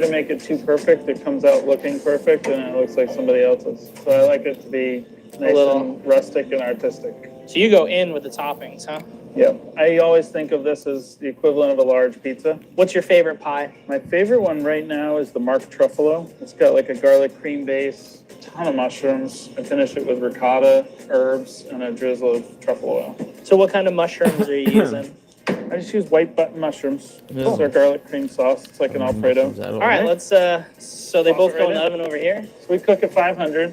To make it too perfect, it comes out looking perfect and it looks like somebody else's. So I like it to be nice and rustic and artistic. So you go in with the toppings, huh? Yeah. I always think of this as the equivalent of a large pizza. What's your favorite pie? My favorite one right now is the Mark Truffalo. It's got like a garlic cream base, a ton of mushrooms. I finish it with ricotta, herbs, and a drizzle of truffle oil. So what kind of mushrooms are you using? I just use white button mushrooms. This is our garlic cream sauce. It's like an Alfredo. All right, let's, so they both go in the oven over here? So we cook at 500.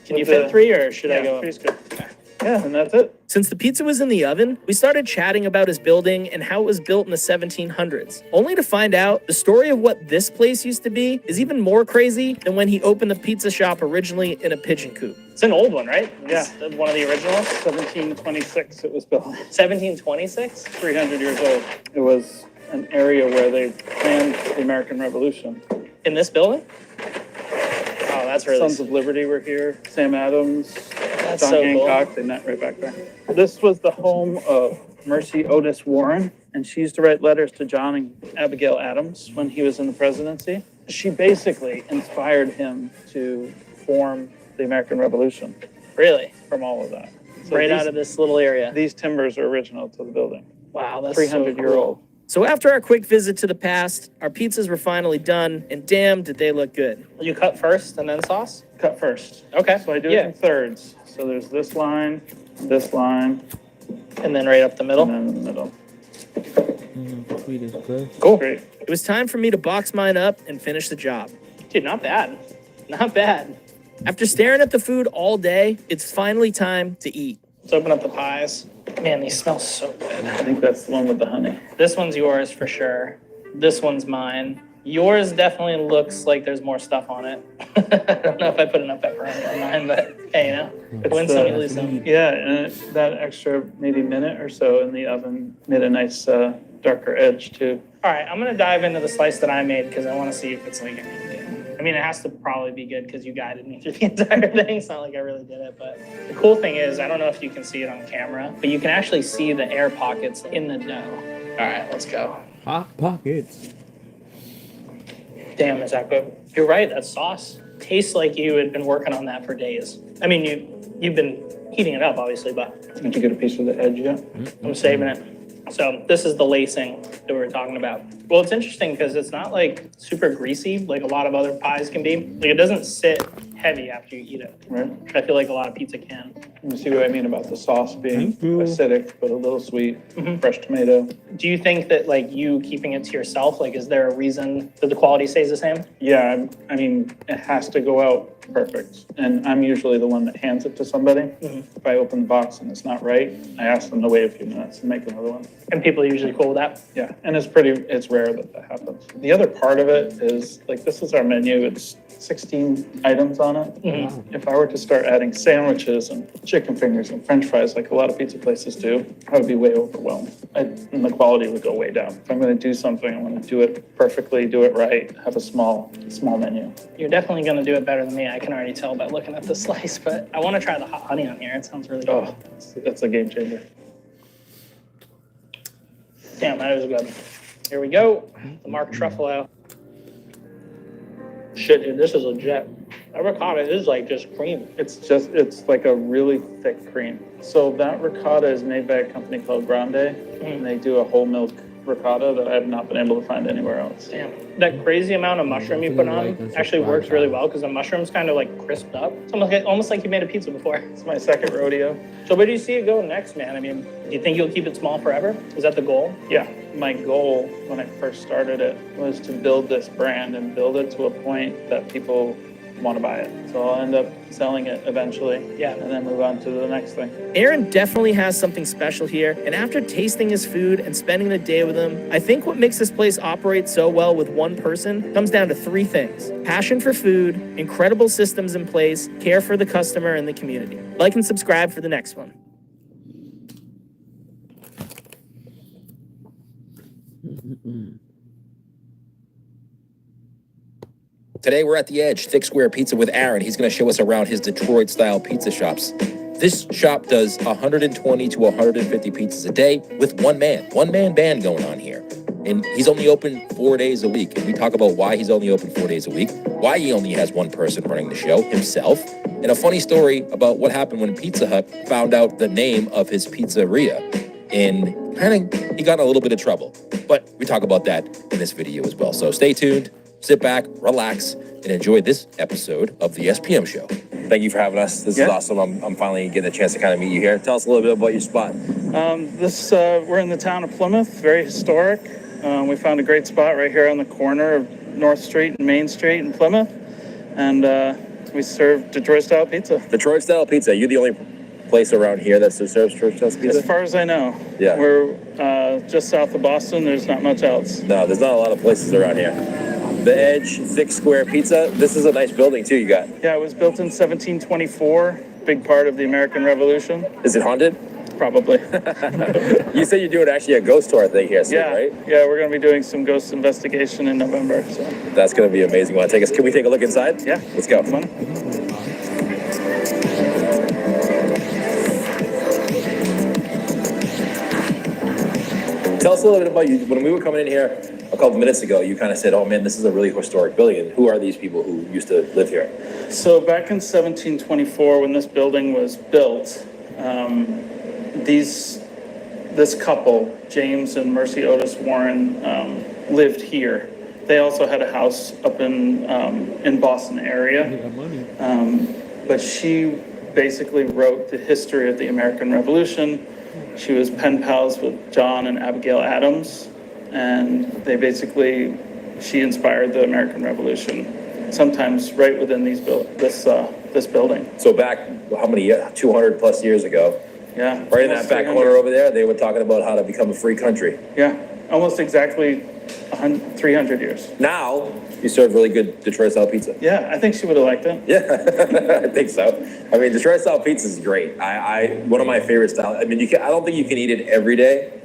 Can you fit 3 or should I go? Three's good. Okay. Yeah, and that's it. Since the pizza was in the oven, we started chatting about his building and how it was built in the 1700s, only to find out the story of what this place used to be is even more crazy than when he opened the pizza shop originally in a pigeon coop. It's an old one, right? Yeah. It's one of the originals? 1726 it was built. 1726? 300 years old. It was an area where they planned the American Revolution. In this building? Oh, that's really Sons of Liberty were here. Sam Adams, That's John so Hancock, cool. they met right back there. This was the home of Mercy Otis Warren, and she used to write letters to John and Abigail Adams when he was in the presidency. She basically inspired him to form the American Revolution. Really? From all of that. So Right out of this little area. These timbers are original to the building. Wow, that's 300-year-old. So after our quick visit to the past, our pizzas were finally done, and damn, did they look good. You cut first and then sauce? Cut first. Okay. So I do it in thirds. So there's this line, and then right up the middle? and then in the middle. Cool. Great. It was time for me to box mine up and finish the job. Dude, not bad. Not bad. After staring at the food all day, it's finally time to eat. Let's open up the pies. Man, these smell so good. I think that's the one with the honey. This one's yours for sure. This one's mine. Yours definitely looks like there's more stuff on it. I don't know if I put enough pepperoni on mine, but hey, you know, win some, you lose some. Yeah, and that extra maybe minute or so in the oven made a nice darker edge too. All right, I'm gonna dive into the slice that I made because I want to see if it's like anything. I mean, it has to probably be good because you guided me through the entire thing. It's not like I really did it, but the cool thing is, I don't know if you can see it on camera, but you can actually see the air pockets in the dough. All right, let's go. Hot pockets. Damn, is that good? You're right, that sauce tastes like you had been working on that for days. I mean, you've been heating it up, obviously, but Did you get a piece of the edge yet? I'm saving it. So this is the lacing that we were talking about. Well, it's interesting because it's not like super greasy like a lot of other pies can be. Like it doesn't sit heavy after you eat it. Right. Which I feel like a lot of pizza can. You see what I mean about the sauce being Thank you. acidic, but a little sweet, fresh tomato. Do you think that like you keeping it to yourself, like is there a reason that the quality stays the same? Yeah, I mean, it has to go out perfect. And I'm usually the one that hands it to somebody. If I open the box and it's not right, I ask them to wait a few minutes and make another one. And people are usually cool with that? Yeah, and it's rare that that happens. The other part of it is, like, this is our menu. It's 16 items on it. If I were to start adding sandwiches and chicken fingers and french fries like a lot of pizza places do, I would be way overwhelmed. And the quality would go way down. If I'm going to do something, I want to do it perfectly, do it right, have a small menu. You're definitely going to do it better than me. I can already tell by looking at the slice, but I want to try the hot honey on here. It sounds really good. Oh, that's a game changer. Damn, that is good. Here we go. The Mark Truffalo. Shit, dude, this is legit. That ricotta is like just cream. It's like a really thick cream. So that ricotta is made by a company called Grande, and they do a whole milk ricotta that I have not been able to find anywhere else. Damn. That crazy amount of mushroom you put on actually works really well because the mushroom's kind of like crisped up. It's almost like you made a pizza before. It's my second rodeo. So where do you see it go next, man? I mean, do you think you'll keep it small forever? Is that the goal? Yeah, my goal when I first started it was to build this brand and build it to a point that people want to buy it. So I'll end up selling it eventually. Yeah. And then move on to the next thing. Aaron definitely has something special here, and after tasting his food and spending the day with him, I think what makes this place operate so well with one person comes down to 3 things: passion for food, incredible systems in place, care for the customer and the community. Like and subscribe for the next one. Today we're at the Edge, Thick Square Pizza with Aaron. He's going to show us around his Detroit-style pizza shops. This shop does 120 to 150 pizzas a day with one man band going on here. And he's only open 4 days a week. And we talk about why he's only open 4 days a week, why he only has one person running the show, himself, and a funny story about what happened when Pizza Hut found out the name of his pizzeria. And he got in a little bit of trouble. But we talk about that in this video as well. So stay tuned, sit back, relax, and enjoy this episode of the SPM Show. Thank you for having us. This is awesome. I'm finally getting a chance to kind of meet you here. Tell us a little bit about your spot. We're in the town of Plymouth, very historic. We found a great spot right here on the corner of North Street and Main Street in Plymouth. And we serve Detroit-style pizza. Detroit-style pizza. You're the only place around here that serves Detroit-style pizza? As far as I know. Yeah. We're just south of Boston. There's not much else. No, there's not a lot of places around here. The Edge Thick Square Pizza. This is a nice building, too, you got. Yeah, it was built in 1724. Big part of the American Revolution. Is it haunted? Probably. You said you're doing actually a ghost tour thing here soon, right? Yeah, we're going to be doing some ghost investigation in November. So that's going to be amazing. Want to take us? Can we take a look inside? Yeah. Let's go. Come on. Tell us a little bit about you. When we were coming in here a couple minutes ago, you kind of said, oh man, this is a really historic building. And who are these people who used to live here? So back in 1724, when this building was built, this couple, James and Mercy Otis Warren, lived here. They also had a house up in Boston area. But she basically wrote the history of the American Revolution. She was pen pals with John and Abigail Adams, and she inspired the American Revolution, sometimes right within this building. So back, how many, 200 plus years ago? Yeah. Right in that back corner over there, they were talking about how to become a free country. Yeah, almost exactly 300 years. Now, you serve really good Detroit-style pizza. Yeah, I think she would have liked it. Yeah, I think so. I mean, Detroit-style pizza is great. One of my favorite styles. I mean, I don't think you can eat it every day.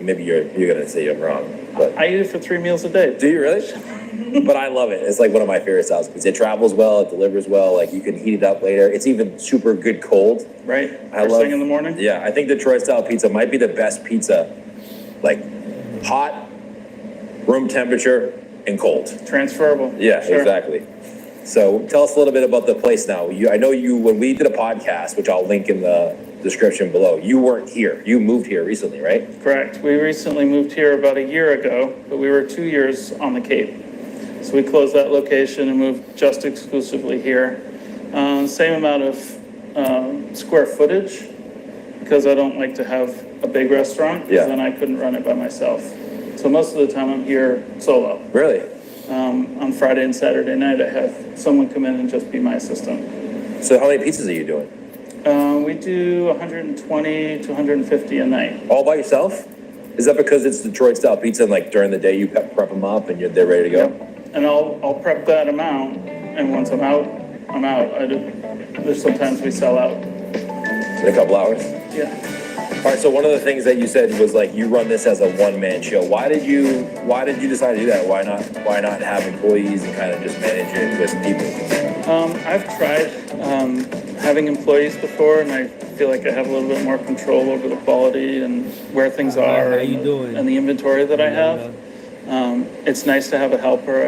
Maybe you're gonna say I'm wrong, but I eat it for 3 meals a day. Do you really? But I love it. It's like one of my favorite styles because it travels well, it delivers well. Like you can heat it up later. It's even super good cold. Right. First thing in the morning. Yeah, I think Detroit-style pizza might be the best pizza, like hot, room temperature, and cold. Transferable. Yeah, sure. Exactly. So tell us a little bit about the place now. I know when we did a podcast, which I'll link in the description below, you weren't here. You moved here recently, right? Correct. We recently moved here about a year ago, but we were 2 years on the Cape. So we closed that location and moved just exclusively here. Same amount of square footage, because I don't like to have a big restaurant, because then I couldn't run it by myself. So most of the time I'm here solo. Really? On Friday and Saturday night, I have someone come in and just be my assistant. So how many pizzas are you doing? We do 120 to 150 a night. All by yourself? Is that because it's Detroit-style pizza and like during the day you prep them up and they're ready to go? Yep. And I'll prep that amount, and once I'm out, I'm out. There's sometimes we sell out. In a couple hours? Yeah. All right, so one of the things that you said was like you run this as a one-man show. Why did you decide to do that? Why not have employees and kind of just manage it with people? I've tried having employees before, and I feel like I have a little bit more control over the quality and where things are and the inventory that I have. It's nice to have a helper.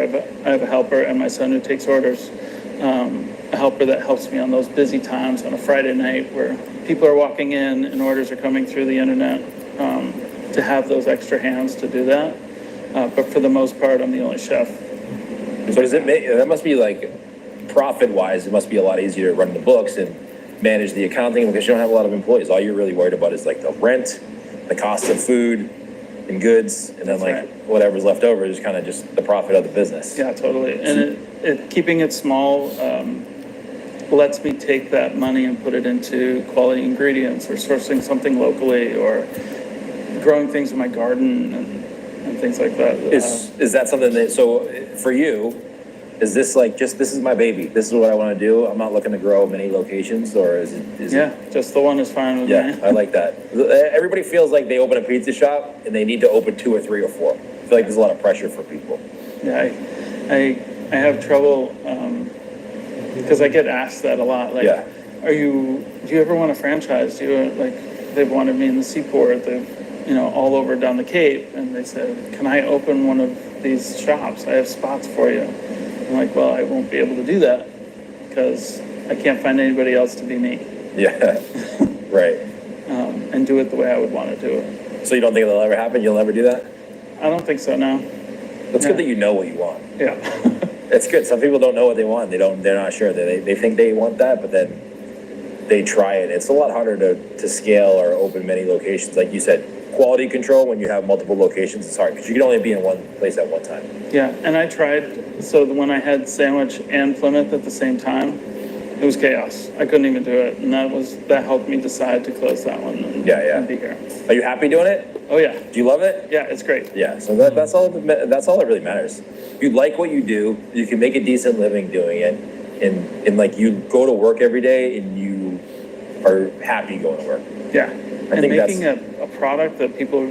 I have a helper and my son who takes orders. A helper that helps me on those busy times on a Friday night where people are walking in and orders are coming through the internet, to have those extra hands to do that. But for the most part, I'm the only chef. So does it make, that must be like profit-wise, it must be a lot easier to run the books and manage the accounting because you don't have a lot of employees. All you're really worried about is like the rent, the cost of food and goods, and then like whatever's left over is kind of just the profit of the business. Yeah, totally. And keeping it small lets me take that money and put it into quality ingredients or sourcing something locally or growing things in my garden and things like that. Is that something that, so for you, is this like just, this is my baby, this is what I want to do, I'm not looking to grow many locations, or is it? Just the one is fine with me. Yeah, I like that. Everybody feels like they open a pizza shop and they need to open 2 or 3 or 4. I feel like there's a lot of pressure for people. Yeah, I have trouble because I get asked that a lot. Like, do you ever want a franchise? They've wanted me in the Seaport. all over down the Cape, and they said, can I open one of these shops? I have spots for you. I'm like, well, I won't be able to do that because I can't find anybody else to be me. Yeah. Right. And do it the way I would want to do it. So you don't think that'll ever happen? You'll never do that? I don't think so, no. It's good that you know what you want. Yeah. It's good. Some people don't know what they want. They're not sure. They think they want that, but then they try it. It's a lot harder to scale or open many locations. Like you said, quality control when you have multiple locations is hard because you can only be in one place at one time. Yeah, and I tried, so when I had Sandwich and Plymouth at the same time, it was chaos. I couldn't even do it, and that helped me decide to close that one and, and be here. Are you happy doing it? Oh yeah. Do you love it? Yeah, it's great. Yeah, so that's all that really matters. If you like what you do, you can make a decent living doing it, and like you go to work every day and you are happy going to work. Yeah, I and think making a product that people,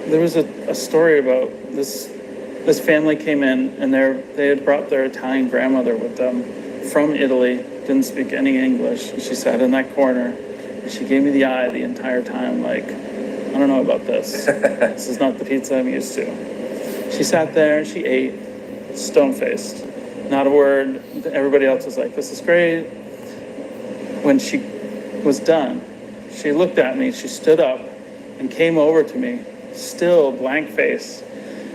there was a story about this family came in and they had brought their Italian grandmother with them from Italy, didn't speak any English. She sat in that corner and she gave me the eye the entire time, like, I don't know about this. This is not the pizza I'm used to. She sat there and she ate, stone-faced, not a word. Everybody else was like, this is great. When she was done, she looked at me, she stood up and came over to me, still blank face,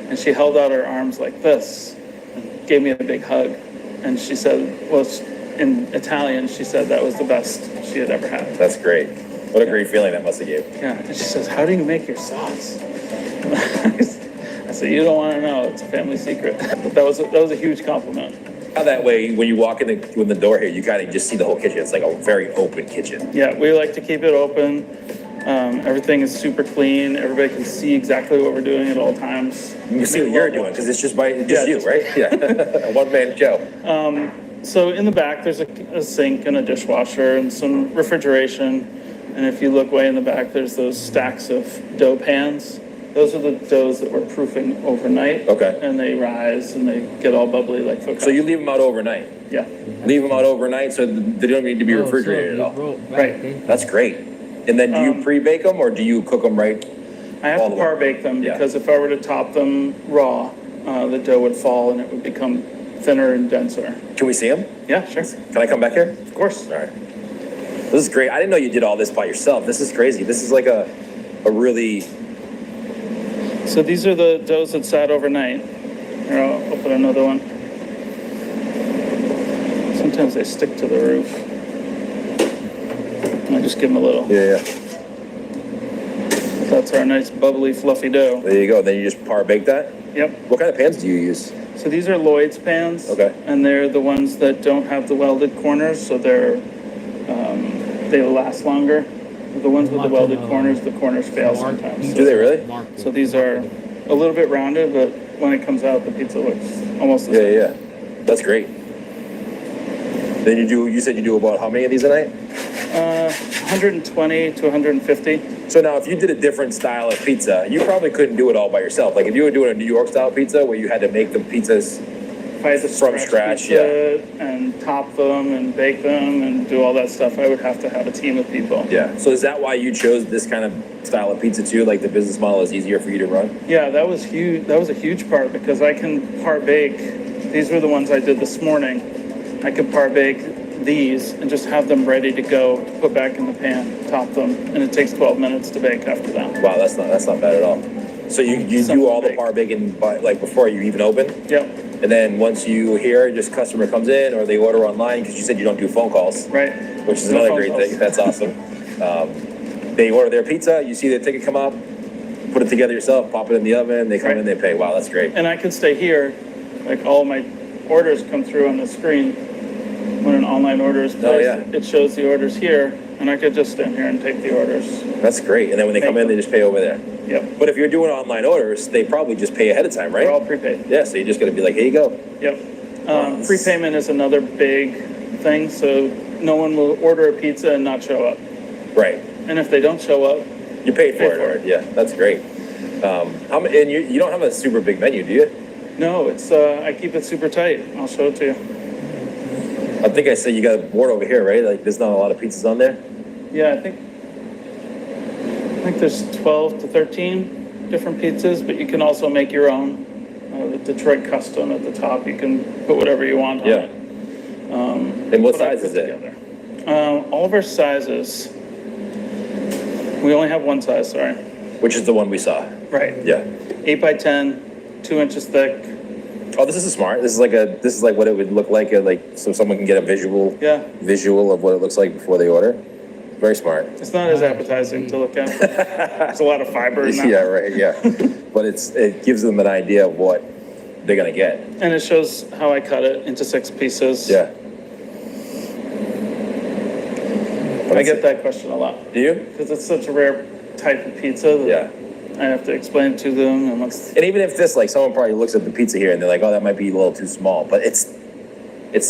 and she held out her arms like this and gave me a big hug. And she said, well, in Italian, she said that was the best she had ever had. That's great. What a great feeling that must have gave. Yeah, and she says, how do you make your sauce? I said, you don't want to know, it's a family secret. But that was a huge compliment. How that way, when you walk in the door here, you kind of just see the whole kitchen. It's like a very open kitchen. Yeah, we like to keep it open. Everything is super clean. Everybody can see exactly what we're doing at all times. You can see what you're doing because it's just you, right? Yeah, a one-man show. So in the back, there's a sink and a dishwasher and some refrigeration. And if you look way in the back, there's those stacks of dough pans. Those are the doughs that we're proofing overnight. Okay. And they rise and they get all bubbly like focaccia. So you leave them out overnight? Yeah. Leave them out overnight so they don't need to be refrigerated at all? Right. That's great. And then do you pre-bake them or do you cook them right? I have to par bake them because if I were to top them raw, the dough would fall and it would become thinner and denser. Can we see them? Yeah, sure. Can I come back here? Of course. All right. This is great. I didn't know you did all this by yourself. This is crazy. This is like a really... So these are the doughs that sat overnight. Here, I'll open another one. Sometimes they stick to the roof. I just give them a little. Yeah. That's our nice bubbly fluffy dough. There you go. Then you just par bake that? Yep. What kind of pans do you use? So these are Lloyd's pans. Okay. And they're the ones that don't have the welded corners, so they last longer. The ones with the welded corners fail sometimes. Do they really? So these are a little bit rounded, but when it comes out, the pizza looks almost the same. Yeah. That's great. Then you said you do about how many of these a night? 120 to 150. So now if you did a different style of pizza, you probably couldn't do it all by yourself. Like if you were doing a New York style pizza where you had to make the pizzas If I had to from scratch, and top them and bake them and do all that stuff, I would have to have a team of people. Yeah. So is that why you chose this kind of style of pizza too? Like the business model is easier for you to run? Yeah, that was huge. That was a huge part because I can par bake. These were the ones I did this morning. I could par bake these and just have them ready to go, put back in the pan, top them, and it takes 12 minutes to bake after that. Wow, that's not bad at all. So you do all the par baking like before you even open? Yep. And then once you hear, just customer comes in or they order online because you said you don't do phone calls. Right. Which is another great thing. That's awesome. They order their pizza, you see their ticket come up, put it together yourself, pop it in the oven, they come in, they pay. Wow, that's great. And I can stay here, like all my orders come through on the screen. When an online order is placed, it shows the orders here, and I could just stand here and take the orders. That's great. And then when they come in, they just pay over there. Yep. But if you're doing online orders, they probably just pay ahead of time, right? They're all prepaid. Yeah, so you're just going to be like, here you go. Yep. Prepayment is another big thing, so no one will order a pizza and not show up. Right. And if they don't show up, you paid for it. Yeah, that's great. And you don't have a super big menu, do you? No, it's I keep it super tight. I'll show it to you. I think I said you got a board over here, right? Like there's not a lot of pizzas on there? Yeah, I think think there's 12 to 13 different pizzas, but you can also make your own. The Detroit Custom at the top, you can put whatever you want on Yeah. it. And what What I size put is it? together. All of our sizes, we only have one size, sorry. Which is the one we saw? Right. Yeah. 8 by 10, 2 inches thick. Oh, this is smart. This is like what it would look like, so someone can get a visual of what it looks like before they order. Very smart. It's not as appetizing to look at. There's a lot of fiber in that. Yeah, right, yeah. But it gives them an idea of what they're gonna get. And it shows how I cut it into 6 pieces. Yeah. I get that question a lot. Do you? Because it's such a rare type of pizza that Yeah. I have to explain to them. And even if this, like, someone probably looks at the pizza here and they're like, oh, that might be a little too small, but it's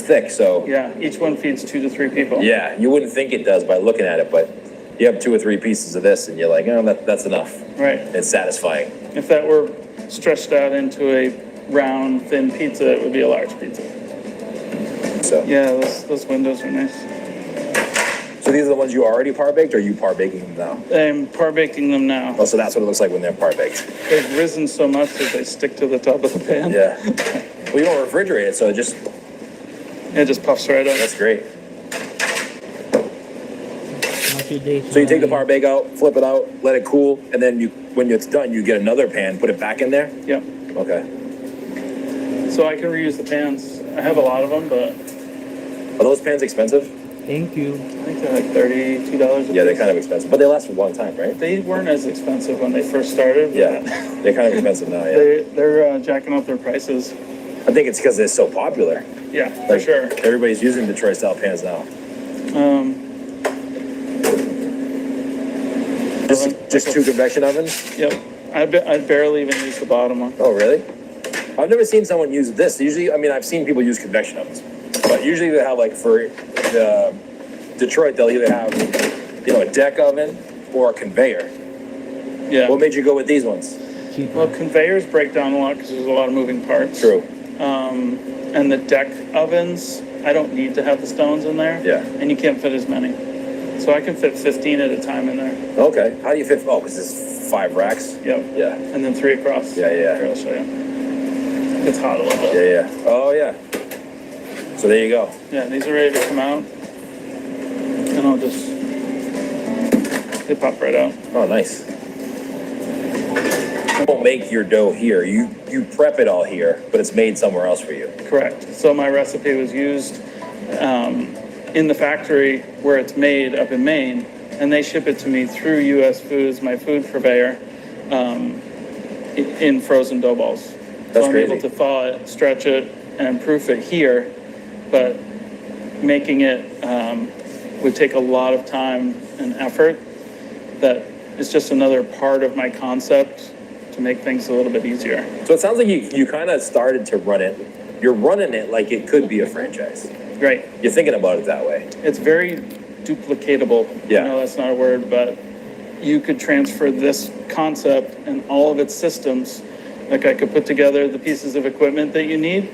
thick, so. Yeah, each one feeds 2 to 3 people. Yeah, you wouldn't think it does by looking at it, but you have 2 or 3 pieces of this and you're like, oh, that's enough. Right. It's satisfying. If that were stretched out into a round, thin pizza, it would be a large pizza. So. Yeah, those windows are nice. So these are the ones you already par-baked, or are you par-baking them now? I'm par-baking them now. Oh, so that's what it looks like when they're par-baked. They've risen so much that they stick to the top of the pan. Yeah. Well, you don't refrigerate it, so it just puffs right up. that's great. So you take the par-bake out, flip it out, let it cool, and then when it's done, you get another pan, put it back in there? Yep. Okay. So I can reuse the pans. I have a lot of them, but Are those pans expensive? Thank you. I think they're like $32 a piece. Yeah, they're kind of expensive, but they last for a long time, right? They weren't as expensive when they first started. Yeah, they're kind of expensive now, yeah. They're jacking up their prices. I think it's because they're so popular. Yeah, for sure. Everybody's using Detroit style pans now. Just 2 convection ovens? Yep. I barely even use the bottom one. Oh, really? I've never seen someone use this. Usually, I mean, I've seen people use convection ovens, but usually they have, like, for Detroit, they'll either have, a deck oven or a conveyor. Yeah. What made you go with these ones? Well, conveyors break down a lot because there's a lot of moving parts. True. And the deck ovens, I don't need to have the stones in there. Yeah. And you can't fit as many. So I can fit 15 at a time in there. Okay. How do you fit? Oh, because there's 5 racks? Yep. Yeah. And then 3 across. Yeah. Here, I'll show you. It's hot a little bit. Yeah. Oh, yeah. So there you go. Yeah, these are ready to come out. And I'll just, they pop right out. Oh, nice. You won't make your dough here. You prep it all here, but it's made somewhere else for you. Correct. So my recipe was used in the factory where it's made up in Maine, and they ship it to me through US Foods, my food purveyor, in frozen dough balls. That's so I'm crazy. able to thaw it, stretch it, and proof it here, but making it would take a lot of time and effort. That is just another part of my concept to make things a little bit easier. So it sounds like you kind of started to run it. You're running it like it could be a franchise. Right. You're thinking about it that way. It's very duplicatable. Yeah. I know that's not a word, but you could transfer this concept and all of its systems. Like I could put together the pieces of equipment that you need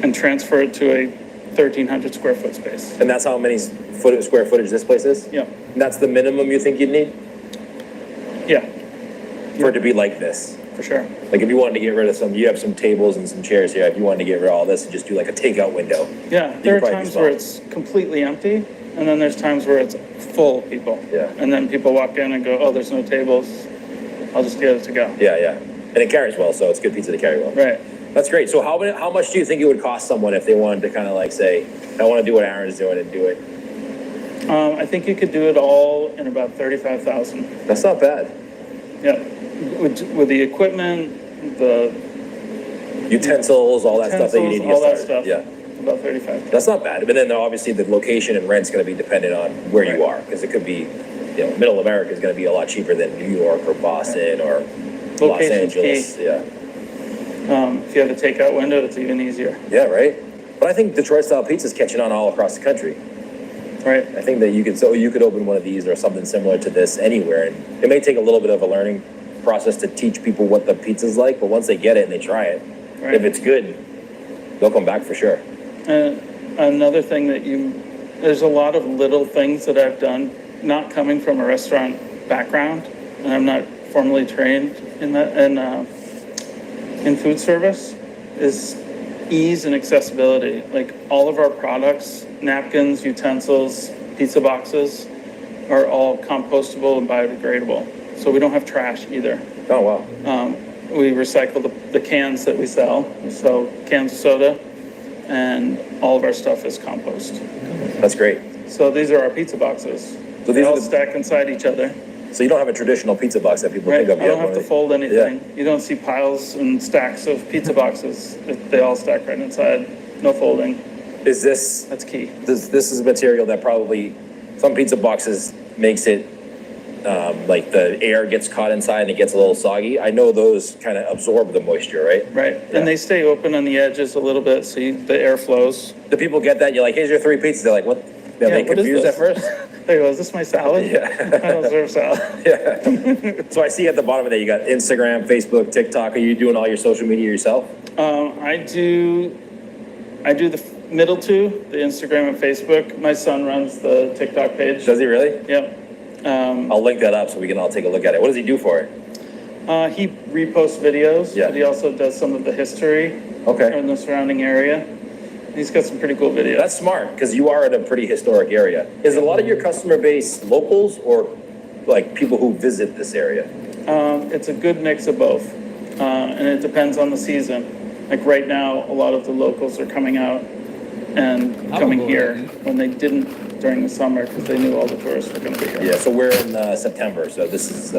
and transfer it to a 1,300 square foot space. And that's how many square footage this place is? Yeah. And that's the minimum you think you'd need Yeah, for it to be like this? for sure. Like if you wanted to get rid of you have some tables and some chairs here. If you wanted to get rid of all this and just do like a takeout window. Yeah, there are probably be times where small. it's completely empty, and then there's times where it's full of people. Yeah. And then people walk in and go, oh, there's no tables. I'll just get it to go. Yeah. And it carries well, so it's good pizza to carry well. Right. That's great. So how much do you think it would cost someone if they wanted to kind of like say, I want to do what Aaron's doing and do it? I think you could do it all in about 35,000. That's not bad. Yeah. With the equipment, the Utensils, all that stuff that you need to get all that started. stuff. Yeah. About 35. That's not bad. But then obviously the location and rent's going to be dependent on where you Right. are, because it could be, middle America is going to be a lot cheaper than New York or Boston or Los Location's Angeles. key. Yeah. If you have a takeout window, it's even easier. Yeah, right. But I think Detroit style pizza is catching on all across the country. Right. I think that you could open one of these or something similar to this anywhere, and it may take a little bit of a learning process to teach people what the pizza's like, but once they get it and they try it, Right. if it's good, they'll come back for sure. Another thing there's a lot of little things that I've done, not coming from a restaurant background, and I'm not formally trained in that, in food service, is ease and accessibility. Like all of our products, napkins, utensils, pizza boxes, are all compostable and biodegradable. So we don't have trash either. Oh, wow. We recycle the cans that we sell. We sell cans of soda, and all of our stuff is compost. That's great. So these are our pizza boxes. So They these all are the- stack inside each other. So you don't have a traditional pizza box that people Right? think of. I You don't have to one- fold anything. Yeah. You don't see piles and stacks of pizza boxes. They all stack right inside. No folding. Is this, That's key. this is a material that probably, some pizza boxes makes it, like the air gets caught inside and it gets a little soggy. I know those kind of absorb the moisture, right? Right. Yeah. And they stay open on the edges a little bit so the air flows. The people get that, you're like, here's your 3 pizzas. They're like, what? They're Yeah, like what is confused at this? first. They go, is this my salad? Yeah. I don't serve salad. Yeah. So I see at the bottom of that, you got Instagram, Facebook, TikTok. Are you doing all your social media yourself? I do the middle two, the Instagram and Facebook. My son runs the TikTok page. Does he really? Yep. I'll link that up so we can all take a look at it. What does he do for it? He reposts videos, Yeah. but he also does some of the history Okay. in the surrounding area. He's got some pretty cool videos. That's smart, because you are in a pretty historic area. Is a lot of your customer base locals or like people who visit this area? It's a good mix of both, and it depends on the season. Like right now, a lot of the locals are coming out and coming here when they didn't during the summer because they knew all the tourists were going to be here. Yeah, so we're in September, so this is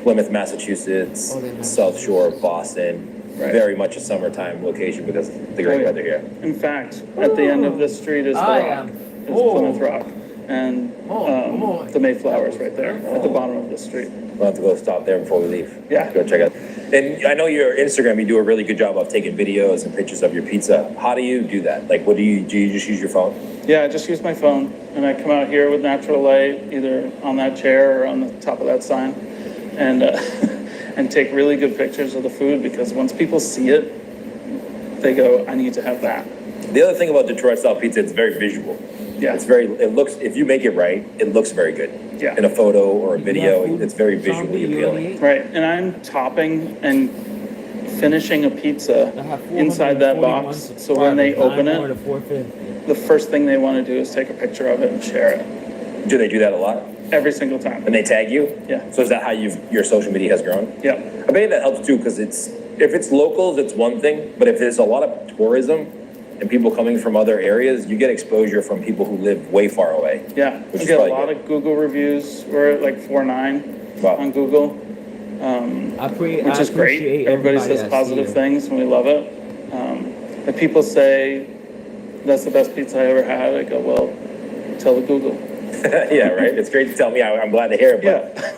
Plymouth, Massachusetts, South Shore of Boston. Right. Very much a summertime location because of the great weather here. In fact, at the end of this street is the Rock, is Plymouth Rock, and the Mayflower's right there at the bottom of the street. We'll have to go stop there before we leave. Yeah. Go check out. And I know your Instagram, you do a really good job of taking videos and pictures of your pizza. How do you do that? Like, do you just use your phone? Yeah, I just use my phone, and I come out here with natural light, either on that chair or on the top of that sign, and and take really good pictures of the food, because once people see it, they go, I need to have that. The other thing about Detroit style pizza, it's very visual. Yeah. It looks, if you make it right, it looks very good. Yeah. In a photo or a video, it's very visually appealing. Right, and I'm topping and finishing a pizza inside that box, so when they open it, the first thing they want to do is take a picture of it and share it. Do they do that a lot? Every single time. And they tag you? Yeah. So is that how your social media has grown? Yeah. I bet that helps too, because if it's locals, it's one thing, but if there's a lot of tourism and people coming from other areas, you get exposure from people who live way far away. Yeah, Which we is get a probably lot good. of Google reviews. We're at like 4.9 Wow. on Google, which is great. Everybody says positive things, and we love it. If people say that's the best pizza I ever had, I go, well, tell the Google. Yeah, right? It's great to tell me. I'm glad to hear it,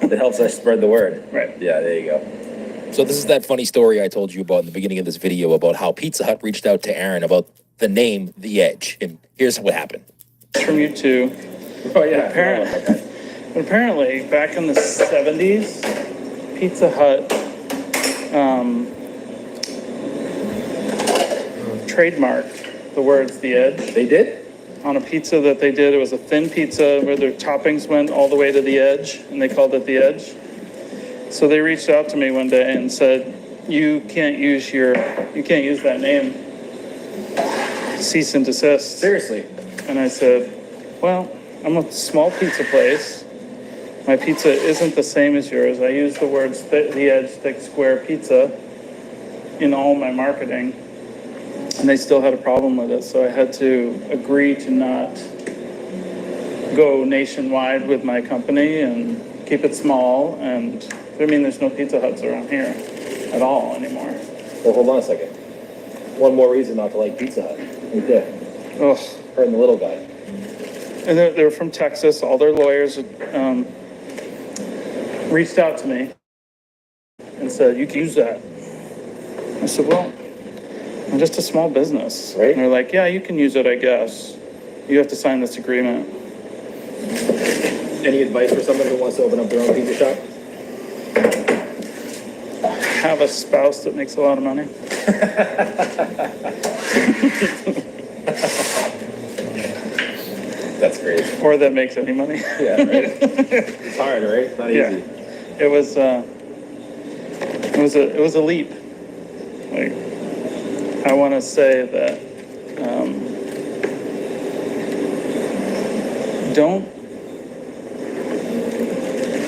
but it helps us spread the word. Right. Yeah, there you go. So this is that funny story I told you about in the beginning of this video about how Pizza Hut reached out to Aaron about the name The Edge. And here's what happened. It's from you too. Oh, yeah. Apparently, back in the 70s, Pizza Hut trademarked the words "The Edge" They did? on a pizza that they did. It was a thin pizza where their toppings went all the way to the edge, and they called it The Edge. So they reached out to me one day and said, you can't use that name. Cease and desist. Seriously? And I said, well, I'm a small pizza place. My pizza isn't the same as yours. I use the words The Edge, thick, square pizza in all my marketing. And they still had a problem with it. So I had to agree to not go nationwide with my company and keep it small. And I mean, there's no Pizza Huts around here at all anymore. Well, hold on a second. One more reason not to like Pizza Hut. Right there. Ugh. Her and the little guy. And they're from Texas. All their lawyers reached out to me and said, you can use that. I said, well, I'm just a small business. Right. And they're like, yeah, you can use it, I guess. You have to sign this agreement. Any advice for someone who wants to open up their own pizza shop? Have a spouse that makes a lot of money. That's great. Or that makes any money. Yeah, right. It's hard, right? It's not Yeah. easy. it was it was a leap. Like, I want to say that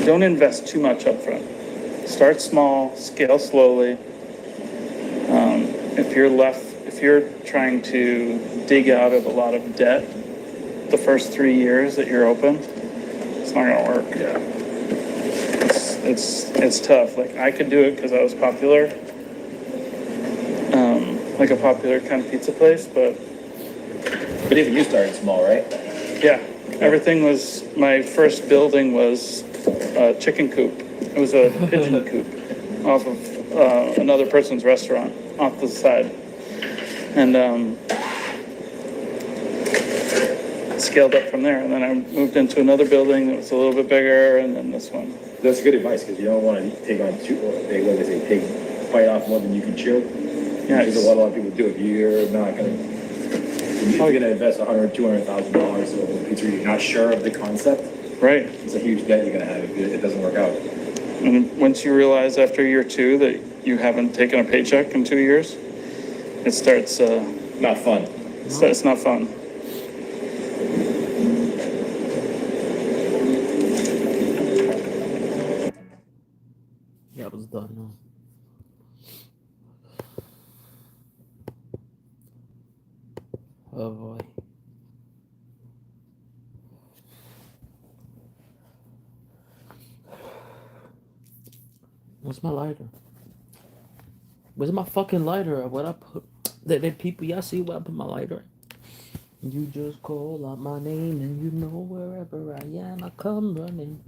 don't invest too much up front. Start small, scale slowly. If you're trying to dig out of a lot of debt the first 3 years that you're open, it's not gonna work. Yeah. It's tough. Like, I could do it because I was popular, like a popular kind of pizza place, but even you started small, right? yeah, everything was, my first building was a chicken coop. It was a pigeon coop off of another person's restaurant off the side. And scaled up from there. And then I moved into another building that was a little bit bigger, and then this one. That's good advice, because you don't want to take on too big, what they say, take bite off more than you can chew. Yeah, Because a lot of people do it. You're not going to, if you're going to invest $100,000, $200,000 in a pizza, you're not sure of the concept. right. It's a huge debt you're going to have if it doesn't work out. And once you realize after year 2 that you haven't taken a paycheck in 2 years, it starts, Not fun. it's not fun. Yeah, I was done now. Oh boy. Where's my lighter? Where's my fucking lighter? What I put? That people, y'all see where I put my lighter? You just call out my name and you know wherever I am, I come running.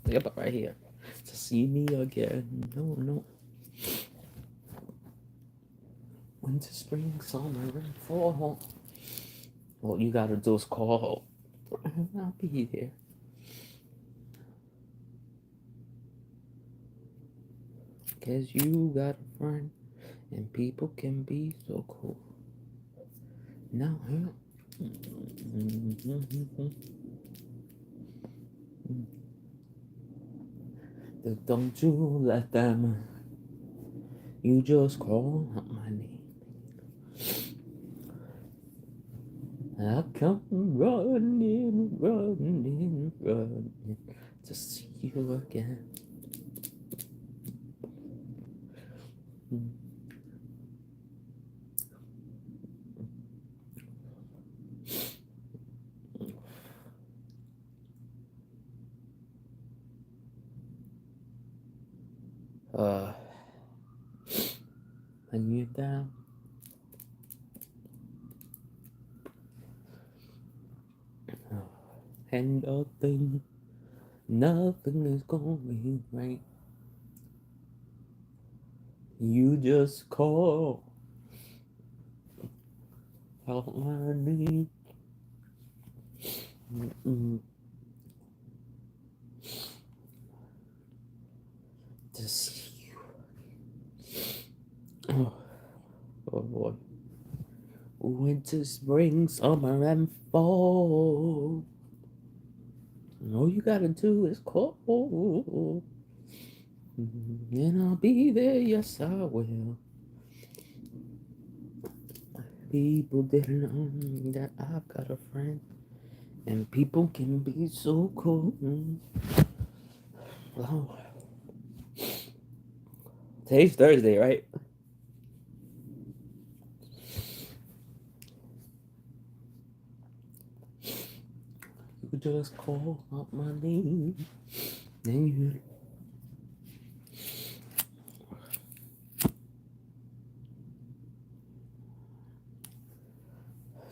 Think about right here. To see me again. No. Winter, spring, summer, and fall. All you gotta do is call. I'll be there. Cause you got a friend, and people can be so cool. Now, don't you let them. You just call out my name. I come running to see you again. When you're down, and nothing is going right. You just call out my name. To see you. Oh boy. Winter, spring, summer, and fall. All you gotta do is call. And I'll be there, yes I will. People didn't know that I've got a friend. And people can be so cool. Oh. Today's Thursday, right? You just call out my name. And you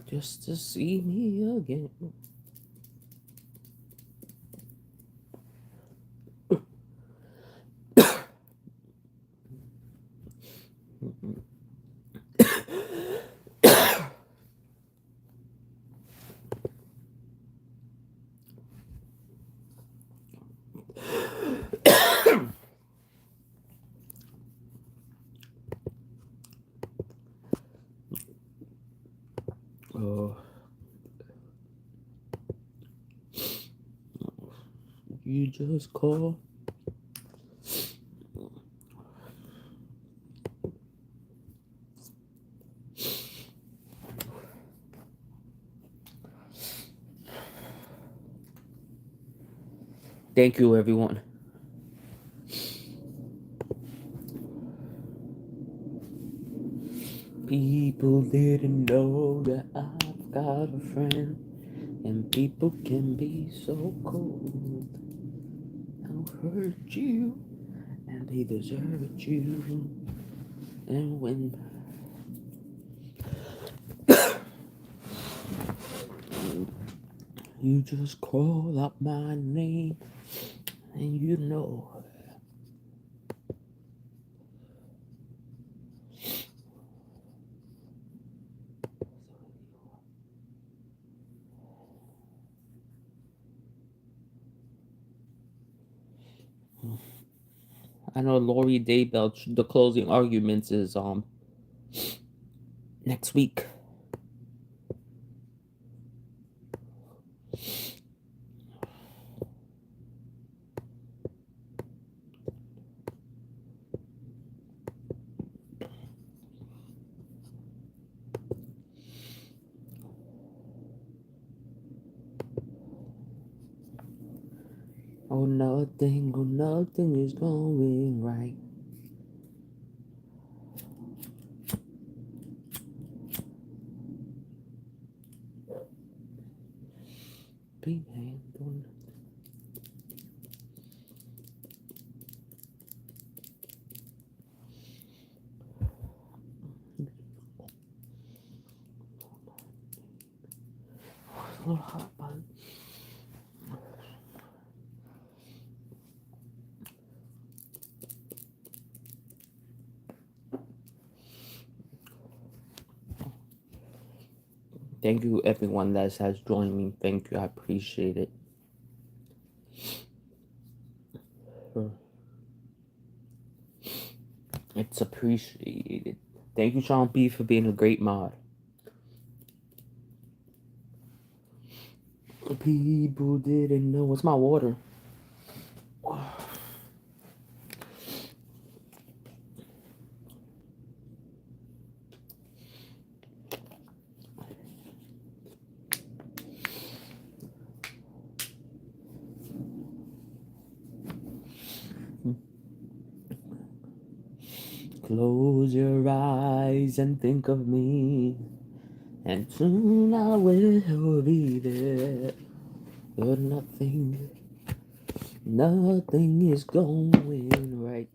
just to see me again. Oh. You just call Thank you, everyone. People didn't know that I've got a friend, and people can be so cold. They'll hurt you, and they desert you. And when you just call out my name, and you know. I know Lori Daybell, the closing arguments is next week. Oh, nothing is going right. Be handled. A little hot, bud. Thank you, everyone that has joined me. Thank you. I appreciate it. It's appreciated. Thank you, Sean B, for being a great mod. People didn't know. What's my water? Close your eyes and think of me, and soon I will be there. But nothing is going right.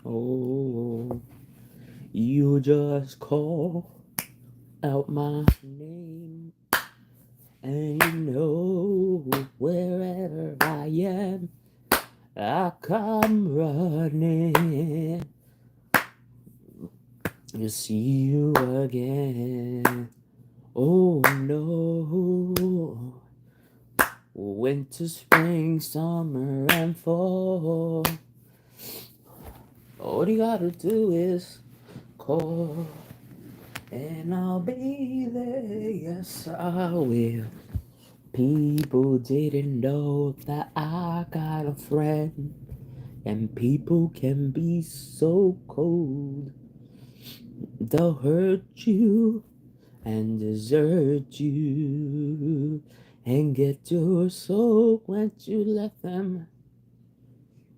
Oh, you just call out my name, and you know wherever I am, I come running to see you again. Oh no, winter, spring, summer, and fall. All you gotta do is call, and I'll be there. Yes, I will. People didn't know that I got a friend, and people can be so cold. They'll hurt you and desert you and get your soul once you let them.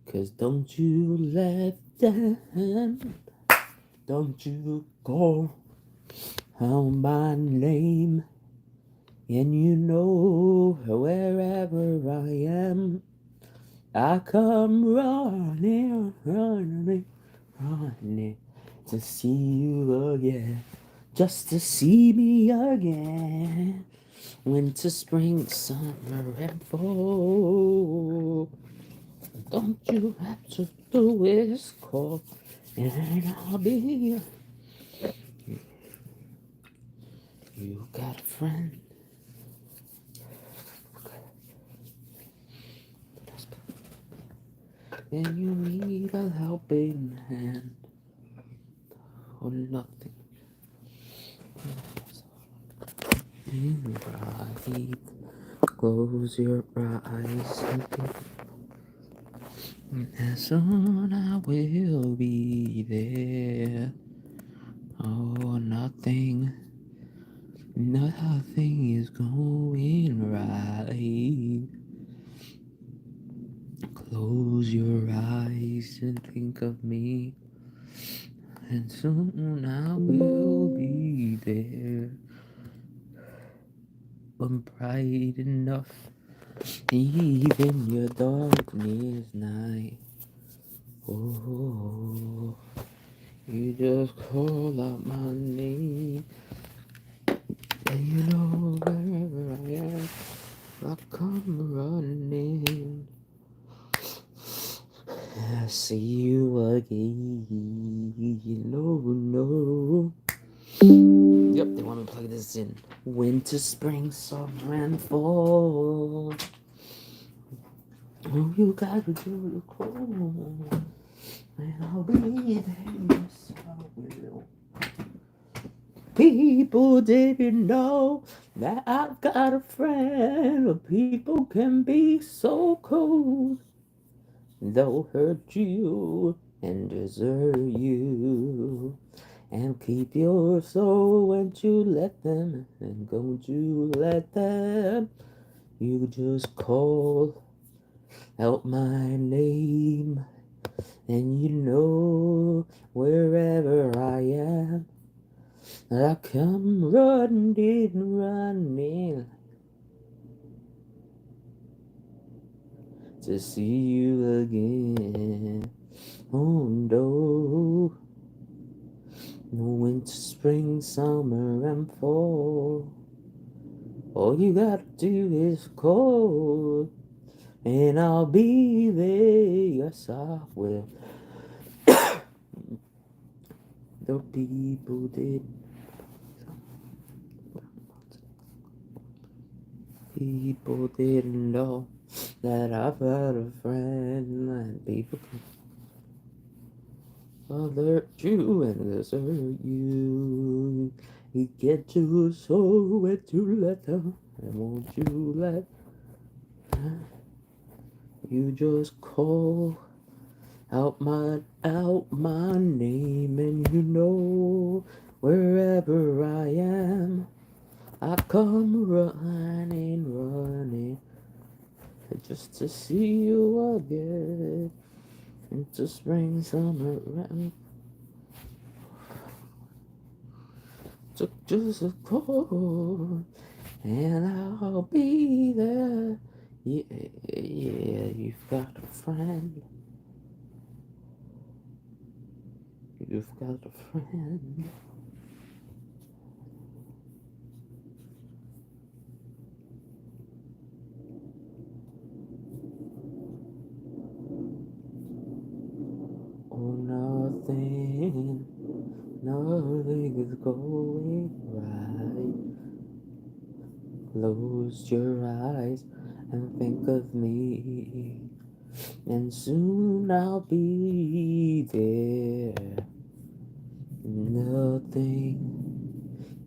'Cause don't you let them, don't you call out my name, and you know wherever I am, I come running to see you again, just to see me again. Winter, spring, summer, and fall. Don't you have to do is call, and I'll be here. You got a friend. And you need a helping hand. Or nothing. Right. Close your eyes and think. And soon I will be there. Oh, nothing is going right. Close your eyes and think of me, and soon I will be there. I'm bright enough, even your darkness night. Oh, you just call out my name, and you know wherever I am, I come running. I see you again. No. Yep, they want me to plug this in. Winter, spring, summer, and fall. All you gotta do is call, and I'll be there. Yes, I will. People didn't know that I've got a friend. People can be so cold. They'll hurt you and desert you and keep your soul. Won't you let them, and don't you let them. You just call out my name, and you know wherever I am, I come running to see you again. Oh no, winter, spring, summer, and fall. All you gotta do is call, and I'll be there. Yes, I will. The people didn't know that I've got a friend, and people can alert you and desert you. You get your soul where to let them, and won't you let. You just call out my name, and you know wherever I am, I come running just to see you again. Into spring, summer, rain. So just a call, and I'll be there. Yeah, you've got a friend. You've got a friend. Oh, nothing is going right. Close your eyes and think of me, and soon I'll be there.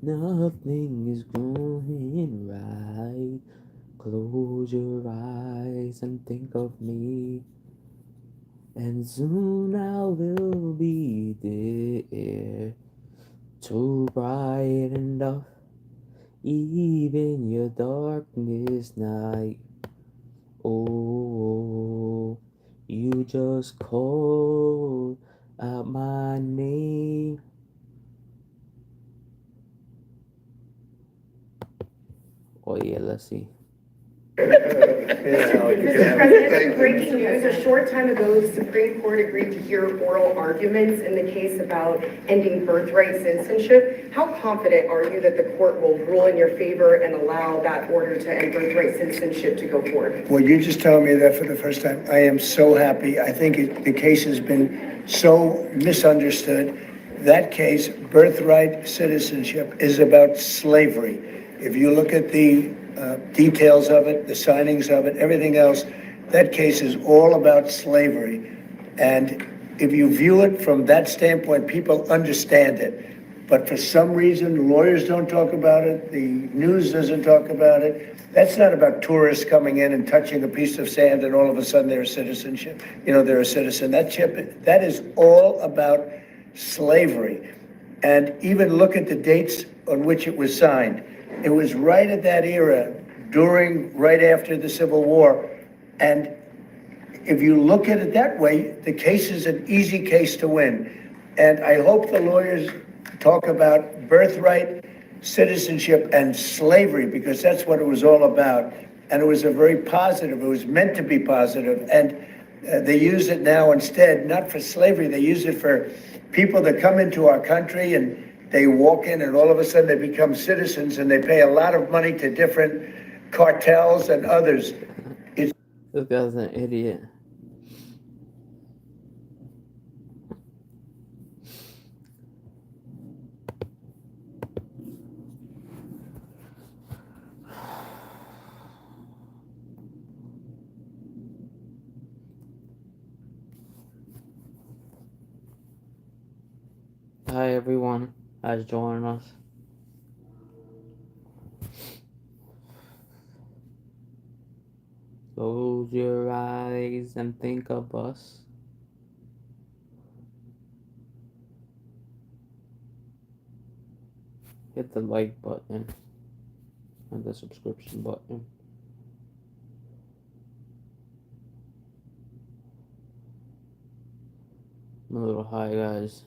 Nothing is going right. Close your eyes and think of me, and soon I will be there. So bright enough, even your darkness night. Oh, you just call out my name. Oh yeah, let's see. Mr. President, breaking news, a short time ago, the Supreme Court agreed to hear oral arguments in the case about ending birthright citizenship. How confident are you that the court will rule in your favor and allow that order to end birthright citizenship to go forward? Well, you just told me that for the first time. I am so happy. I think the case has been so misunderstood. That case, birthright citizenship, is about slavery. If you look at the details of it, the signings of it, everything else, that case is all about slavery. And if you view it from that standpoint, people understand it. But for some reason, lawyers don't talk about it, the news doesn't talk about it. That's not about tourists coming in and touching a piece of sand and all of a sudden they're a citizenship. They're a citizen. That is all about slavery. And even look at the dates on which it was signed. It was right at that era, right after the Civil War. And if you look at it that way, the case is an easy case to win. And I hope the lawyers talk about birthright, citizenship, and slavery, because that's what it was all about. And it was a very positive, it was meant to be positive. And they use it now instead, not for slavery, they use it for people that come into our country and they walk in and all of a sudden they become citizens and they pay a lot of money to different cartels and others. This guy's an idiot. Hi everyone, has joined us. Close your eyes and think of us. Hit the like button and the subscription button. A little high, guys.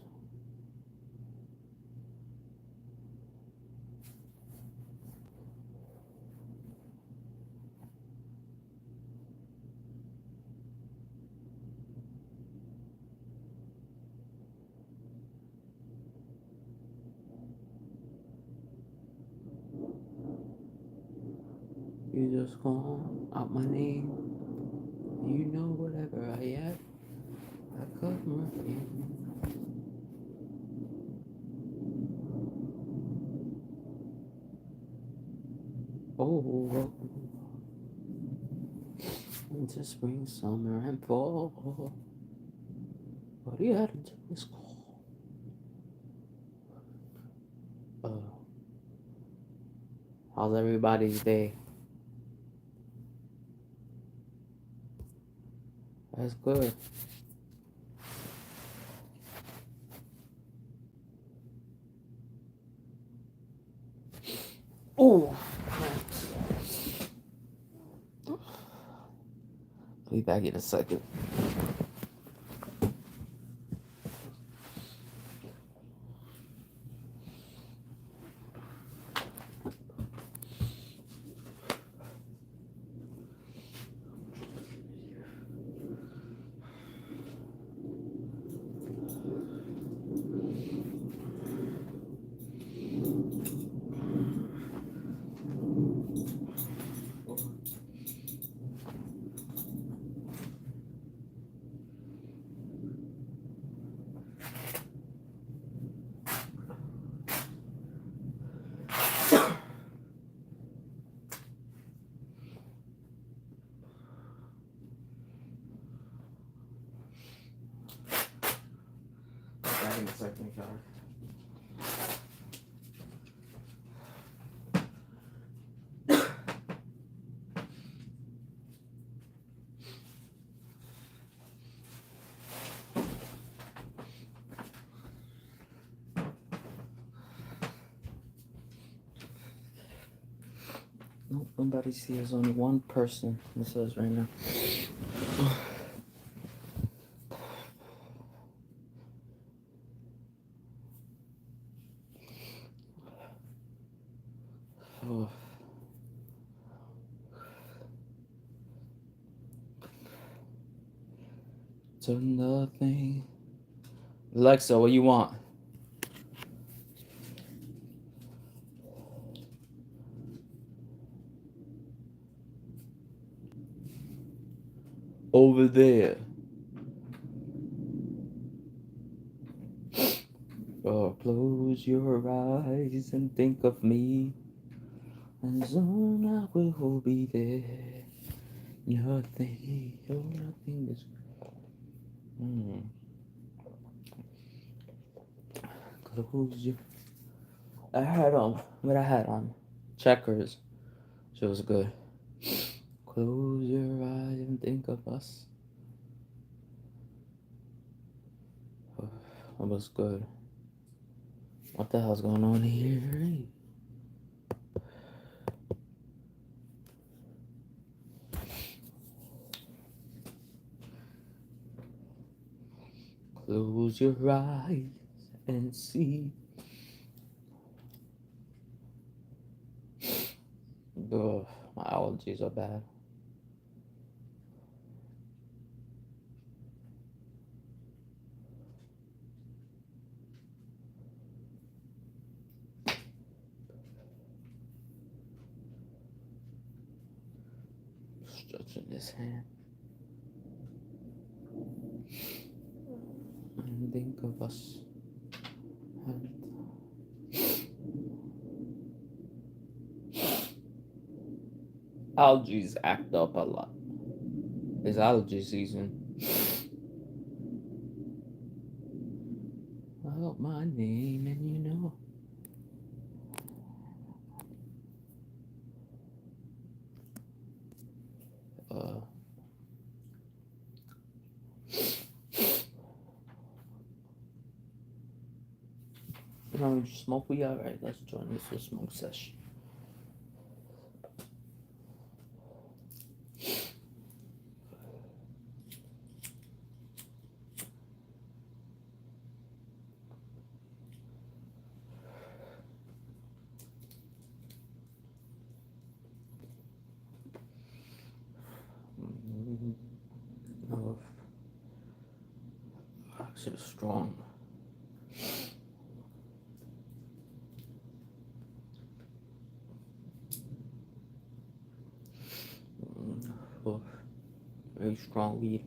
You just call out my name. You know whatever I am. I come right in. Oh, winter, spring, summer, and fall. What do you have to do is call. How's everybody's day? That's good. Oh, I'll be back in a second. Back in a second, guys. Nope, nobody sees. Only one person. It says right now. Oh. So nothing. Alexa, what you want? Over there. Oh, close your eyes and think of me, and soon I will be there. Nothing, oh, nothing is. Close your. I had on what I had on. Checkers. She was good. Close your eyes and think of us. That was good. What the hell's going on here? Close your eyes and see. Ugh, my allergies are bad. Stretching this hand. And think of us. And allergies act up a lot. It's allergy season. I got my name and you know. You want to smoke? We alright. Let's join this for smoke session. Oh, actually strong. Oh, very strong weed.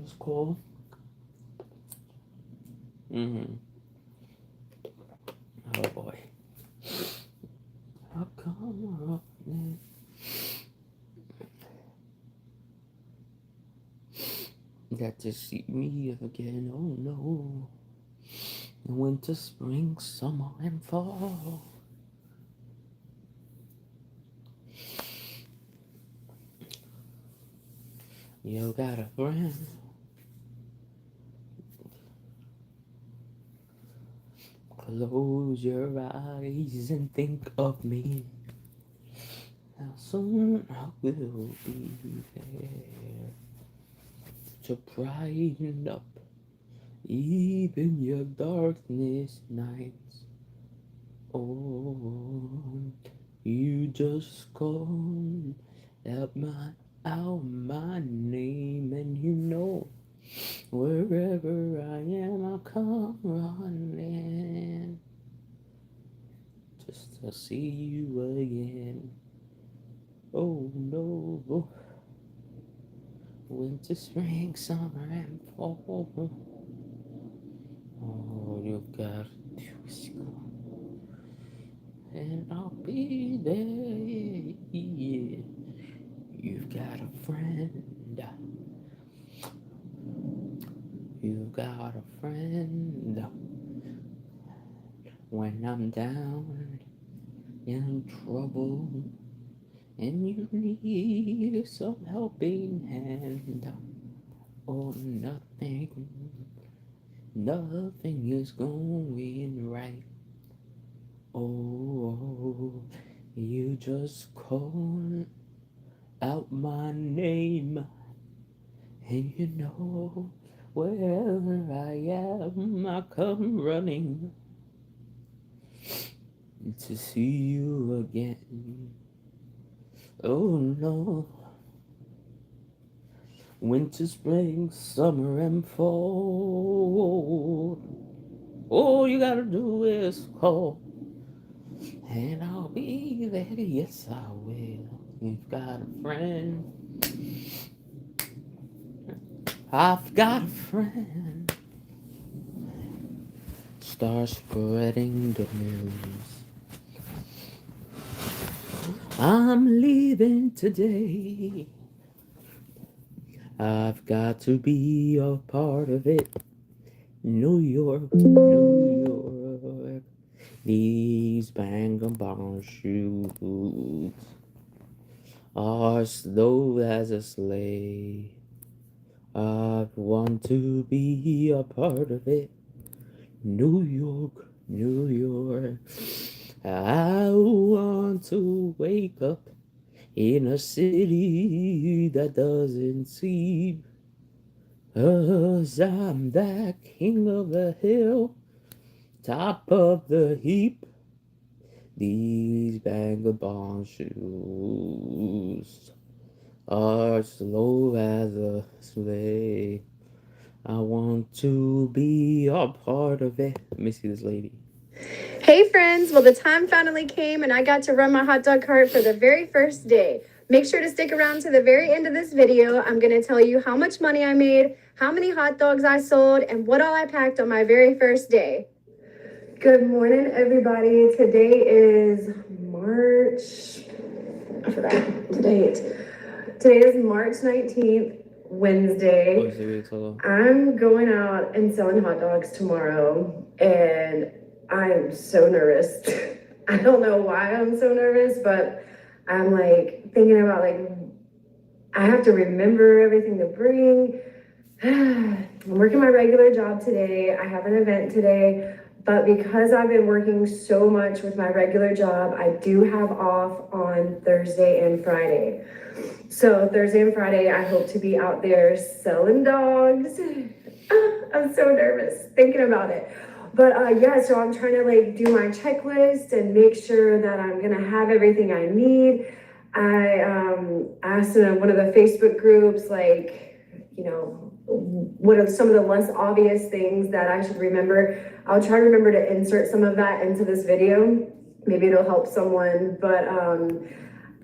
Just cold. Oh boy. How come up there? Got to see me again, oh no. Winter, spring, summer, and fall. You got a friend. Close your eyes and think of me. How soon I will be there to brighten up even your darkness nights. Oh, you just called out my name, and you know wherever I am, I'll come running just to see you again. Oh no, winter, spring, summer, and fall. Oh, you got to go, and I'll be there. Yeah. You've got a friend. You've got a friend. When I'm down in trouble and you need some helping hand, oh, nothing is going right. Oh, you just call out my name, and you know wherever I am, I come running to see you again. Oh no, winter, spring, summer, and fall. All you gotta do is call, and I'll be there. Yes, I will. You've got a friend. I've got a friend. Start spreading the news. I'm leaving today. I've got to be a part of it. New York, New York. These vagabond shoes are slow as a sleigh. I want to be a part of it. New York, New York. I want to wake up in a city that doesn't sleep. 'Cause I'm the king of the hill, top of the heap. These vagabond shoes are slow as a sleigh. I want to be a part of it. Let me see this lady. Hey friends, well the time finally came and I got to run my hot dog cart for the very first day. Make sure to stick around to the very end of this video. I'm going to tell you how much money I made, how many hot dogs I sold, and what all I packed on my very first day. Good morning everybody. Today is March, I forgot the date. Today is March 19th, Wednesday. I'm going out and selling hot dogs tomorrow and I am so nervous. I don't know why I'm so nervous, but I'm like thinking about like, I have to remember everything to bring. I'm working my regular job today. I have an event today, but because I've been working so much with my regular job, I do have off on Thursday and Friday. So Thursday and Friday, I hope to be out there selling dogs. I'm so nervous thinking about it. But yeah, so I'm trying to like do my checklist and make sure that I'm gonna have everything I need. I asked in one of the Facebook groups, like, you know, what are some of the less obvious things that I should remember. I'll try to remember to insert some of that into this video. Maybe it'll help someone, but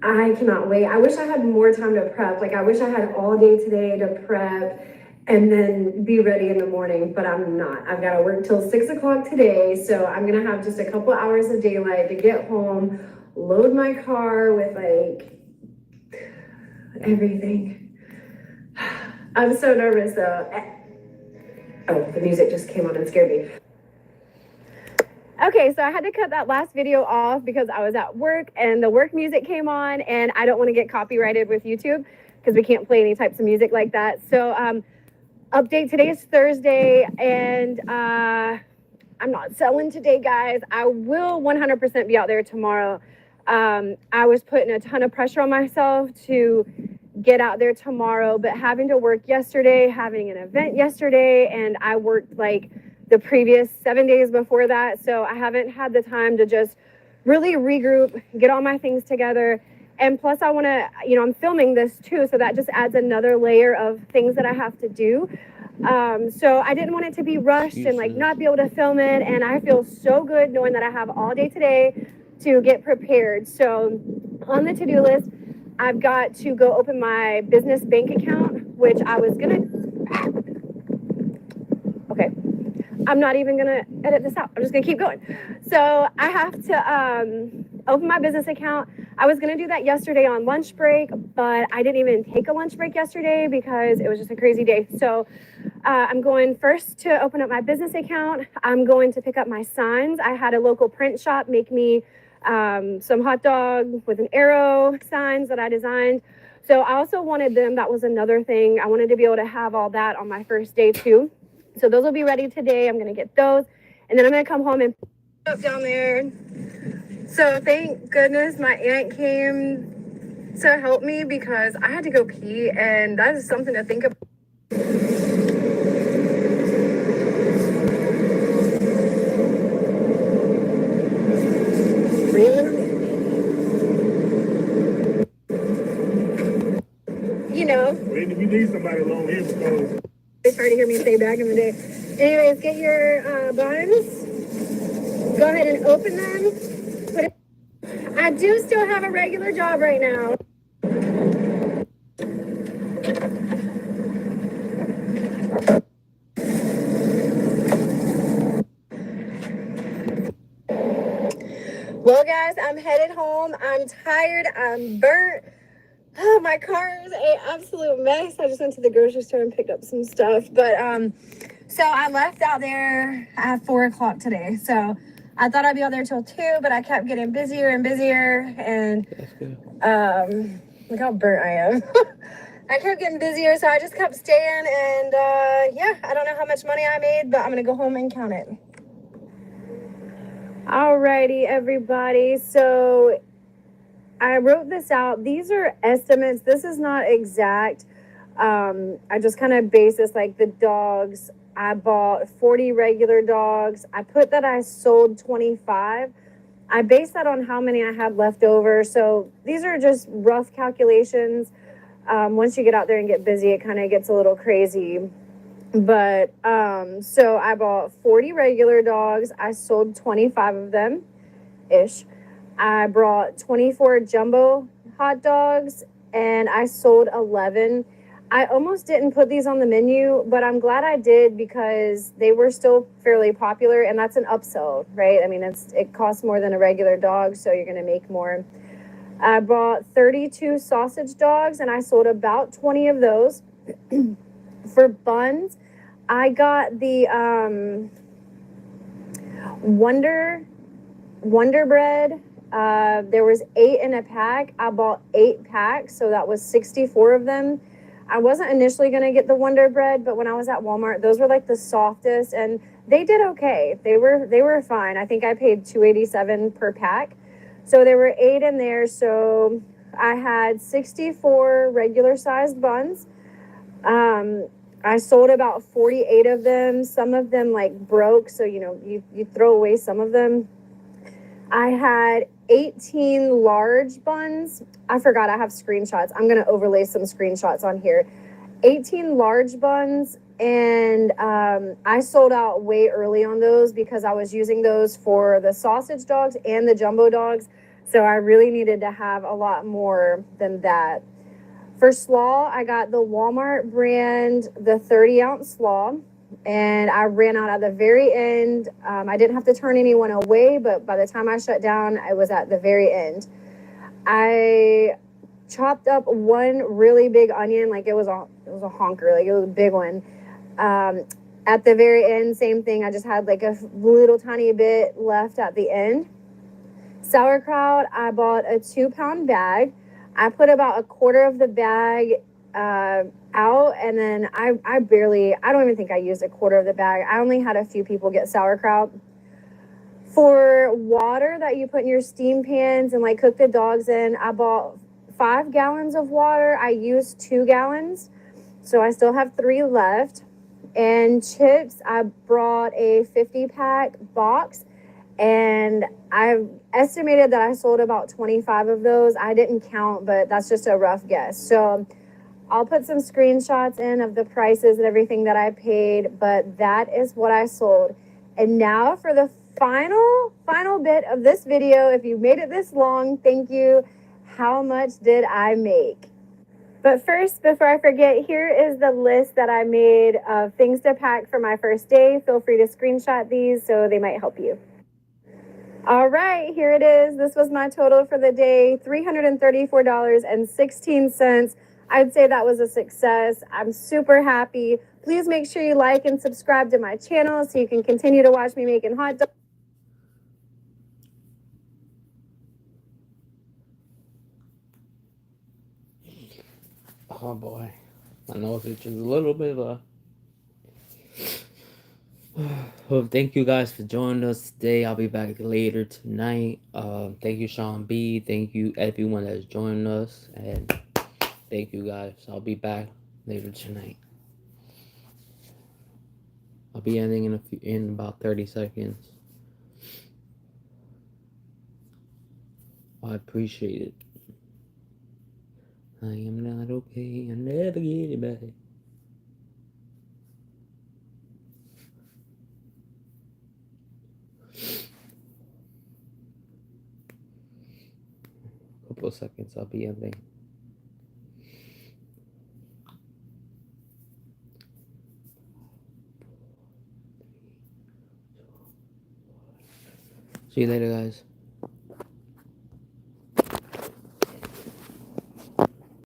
I cannot wait. I wish I had more time to prep. Like I wish I had all day today to prep and then be ready in the morning, but I'm not. I've got to work till 6 o'clock today. So I'm going to have just a couple hours of daylight to get home, load my car with like everything. I'm so nervous though. Oh, the music just came on and scared me. Okay, so I had to cut that last video off because I was at work and the work music came on and I don't want to get copyrighted with YouTube because we can't play any types of music like that. So update, today is Thursday and I'm not selling today, guys. I will 100% be out there tomorrow. I was putting a ton of pressure on myself to get out there tomorrow, but having to work yesterday, having an event yesterday, and I worked like the previous 7 days before that. So I haven't had the time to just really regroup, get all my things together. And plus I want to, you know, I'm filming this too. So that just adds another layer of things that I have to do. So I didn't want it to be rushed and like not be able to film it. And I feel so good knowing that I have all day today to get prepared. So on the to-do list, I've got to go open my business bank account, which I was gonna, okay. I'm not even gonna edit this out. I'm just gonna keep going. So I have to open my business account. I was gonna do that yesterday on lunch break, but I didn't even take a lunch break yesterday because it was just a crazy day. So I'm going first to open up my business account. I'm going to pick up my signs. I had a local print shop make me some hot dog with an arrow signs that I designed. So I also wanted them, that was another thing. I wanted to be able to have all that on my first day too. So those will be ready today. I'm gonna get those. And then I'm gonna come home and up down there. So thank goodness my aunt came to help me because I had to go pee and that is something to think about. You know. If you need somebody along here because They started to hear me say back in the day. Anyways, get your buns. Go ahead and open them. Put it. I do still have a regular job right now. Well, guys, I'm headed home. I'm tired. I'm burnt. Oh, my car is an absolute mess. I just went to the grocery store and picked up some stuff. But So I left out there at 4 o'clock today. So I thought I'd be out there till 2, but I kept getting busier and busier. And That's good. look how burnt I am. I kept getting busier, so I just kept staying. And yeah, I don't know how much money I made, but I'm gonna go home and count it. Alrighty, everybody. So I wrote this out. These are estimates. This is not exact. I just kind of base this like the dogs. I bought 40 regular dogs. I put that I sold 25. I based that on how many I had left over. So these are just rough calculations. Once you get out there and get busy, it kind of gets a little crazy. But so I bought 40 regular dogs. I sold 25 of them ish. I brought 24 jumbo hot dogs and I sold 11. I almost didn't put these on the menu, but I'm glad I did because they were still fairly popular, and that's an upsell, right? I mean, it costs more than a regular dog, so you're going to make more. I bought 32 sausage dogs and I sold about 20 of those. For buns, I got the Wonder Bread. There was 8 in a pack. I bought 8 packs, so that was 64 of them. I wasn't initially going to get the Wonder Bread, but when I was at Walmart, those were like the softest, and they did okay. They were fine. I think I paid $2.87 per pack. So there were 8 in there, so I had 64 regular sized buns. I sold about 48 of them. Some of them like broke, so you throw away some of them. I had 18 large buns. I forgot I have screenshots. I'm going to overlay some screenshots on here. 18 large buns, and I sold out way early on those because I was using those for the sausage dogs and the jumbo dogs. So I really needed to have a lot more than that. For slaw, I got the Walmart brand, the 30-ounce slaw. And I ran out at the very end. I didn't have to turn anyone away, but by the time I shut down, I was at the very end. I chopped up one really big onion, like it was a honker, like it was a big one. At the very end, same thing. I just had like a little tiny bit left at the end. Sauerkraut, I bought a 2-pound bag. I put about a quarter of the bag out, and then I don't even think I used a quarter of the bag. I only had a few people get sauerkraut. For water that you put in your steam pans and like cook the dogs in, I bought 5 gallons of water. I used 2 gallons, so I still have 3 left. And chips, I brought a 50-pack box, and I've estimated that I sold about 25 of those. I didn't count, but that's just a rough guess. So I'll put some screenshots in of the prices and everything that I paid, but that is what I sold. And now for the final bit of this video. If you made it this long, thank you. How much did I make? But first, before I forget, here is the list that I made of things to pack for my first day. Feel free to screenshot these so they might help you. All right, here it is. This was my total for the day, $334.16. I'd say that was a success. I'm super happy. Please make sure you like and subscribe to my channel so you can continue to watch me making hot dogs. Oh boy, I know it's just a little bit of well, thank you guys for joining us today. I'll be back later tonight. Thank you, Sean B. Thank you, everyone that's joined us, and thank you guys. I'll be back later tonight. I'll be ending in about 30 seconds. I appreciate it. I am not okay. I never get it back. Couple of seconds, I'll be ending. See you later, guys.